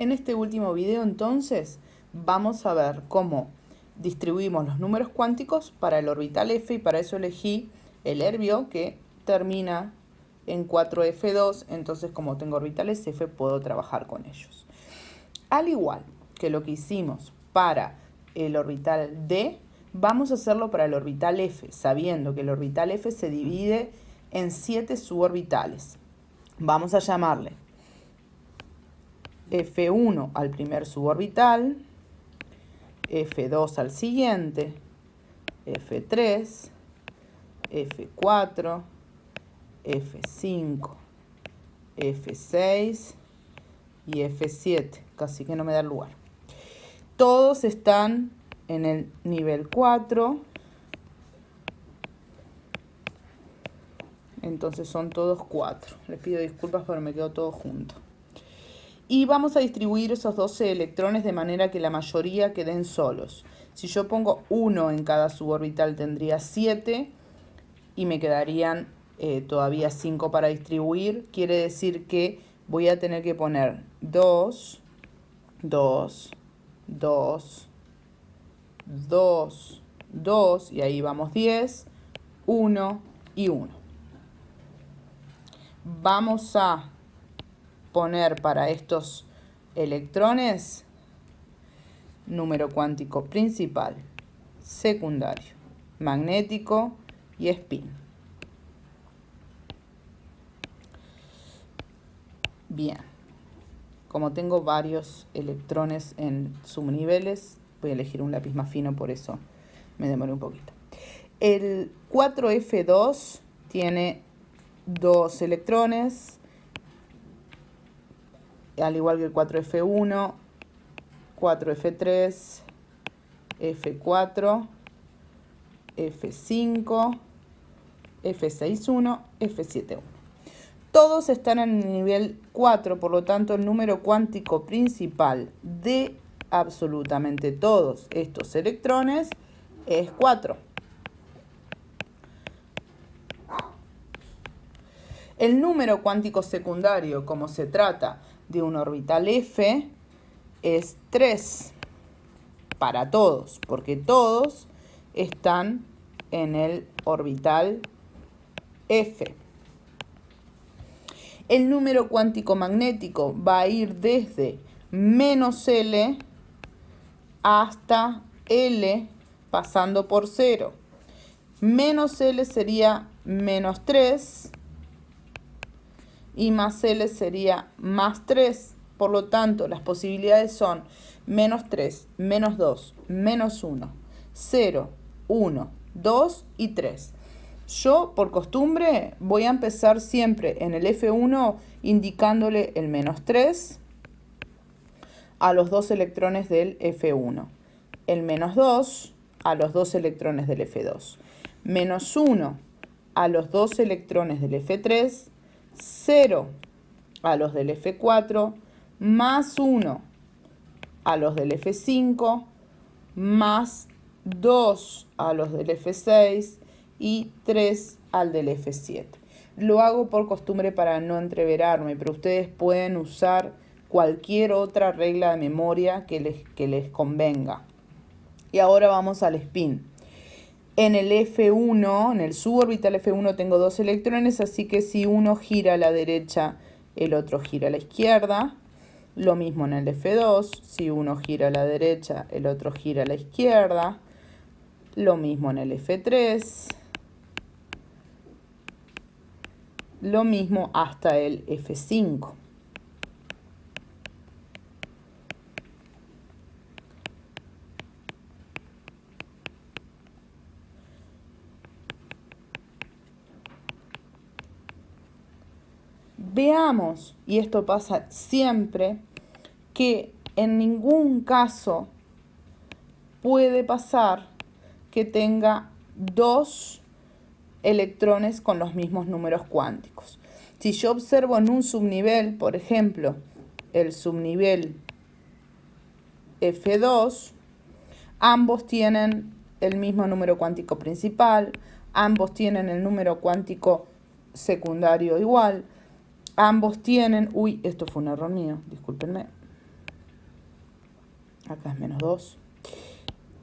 En este último video entonces vamos a ver cómo distribuimos los números cuánticos para el orbital F y para eso elegí el herbio que termina en 4F2, entonces como tengo orbitales F puedo trabajar con ellos. Al igual que lo que hicimos para el orbital D, vamos a hacerlo para el orbital F, sabiendo que el orbital F se divide en 7 suborbitales. Vamos a llamarle F1 al primer suborbital, F2 al siguiente, F3, F4, F5, F6 y F7, casi que no me da lugar. Todos están en el nivel 4, entonces son todos 4. Les pido disculpas pero me quedo todo junto. Y vamos a distribuir esos 12 electrones de manera que la mayoría queden solos. Si yo pongo 1 en cada suborbital tendría 7 y me quedarían todavía 5 para distribuir. Quiere decir que voy a tener que poner 2, 2, 2, 2, 2 y ahí vamos 10, 1 y 1. Vamos a poner para estos electrones número cuántico principal, secundario, magnético y spin. Bien, como tengo varios electrones en subniveles, voy a elegir un lápiz más fino, por eso me demoré un poquito. El 4F2 tiene 2 electrones, al igual que el 4F1, 4F3, F4, F5, F6,1, F7,1. Todos están en el nivel 4, por lo tanto el número cuántico principal de absolutamente todos estos electrones es 4. El número cuántico secundario, como se trata de un orbital F, es 3 para todos, porque todos están en el orbital F. El número cuántico magnético va a ir desde menos L hasta L pasando por 0. Menos L sería menos 3 y más L sería más 3. Por lo tanto, las posibilidades son menos 3, menos 2, menos 1, 0, 1, 2 y 3. Yo, por costumbre, voy a empezar siempre en el F1 indicándole el menos 3 a los 2 electrones del F1. El menos 2 a los 2 electrones del F2. Menos 1 a los 2 electrones del F3. 0 a los del F4. Más 1 a los del F5. Más 2 a los del F6. Y 3 al del F7. Lo hago por costumbre para no entreverarme, pero ustedes pueden usar cualquier otra regla de memoria que les convenga. Y ahora vamos al spin. En el F1, en el suborbital F1 tengo 2 electrones, así que si uno gira a la derecha, el otro gira a la izquierda. Lo mismo en el F2, si uno gira a la derecha, el otro gira a la izquierda. Lo mismo en el F3. Lo mismo hasta el F5. Veamos, y esto pasa siempre, que en ningún caso puede pasar que tenga 2 electrones con los mismos números cuánticos. Si yo observo en un subnivel, por ejemplo, el subnivel F2, ambos tienen el mismo número cuántico principal, ambos tienen el número cuántico secundario igual, ambos tienen... Uy, esto fue un error mío, discúlpenme. acá es menos 2.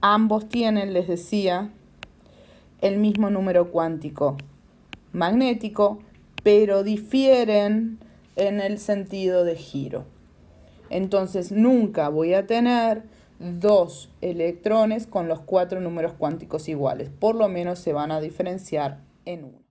Ambos tienen, les decía, el mismo número cuántico magnético, pero difieren en el sentido de giro. Entonces nunca voy a tener 2 electrones con los 4 números cuánticos iguales. Por lo menos se van a diferenciar en uno.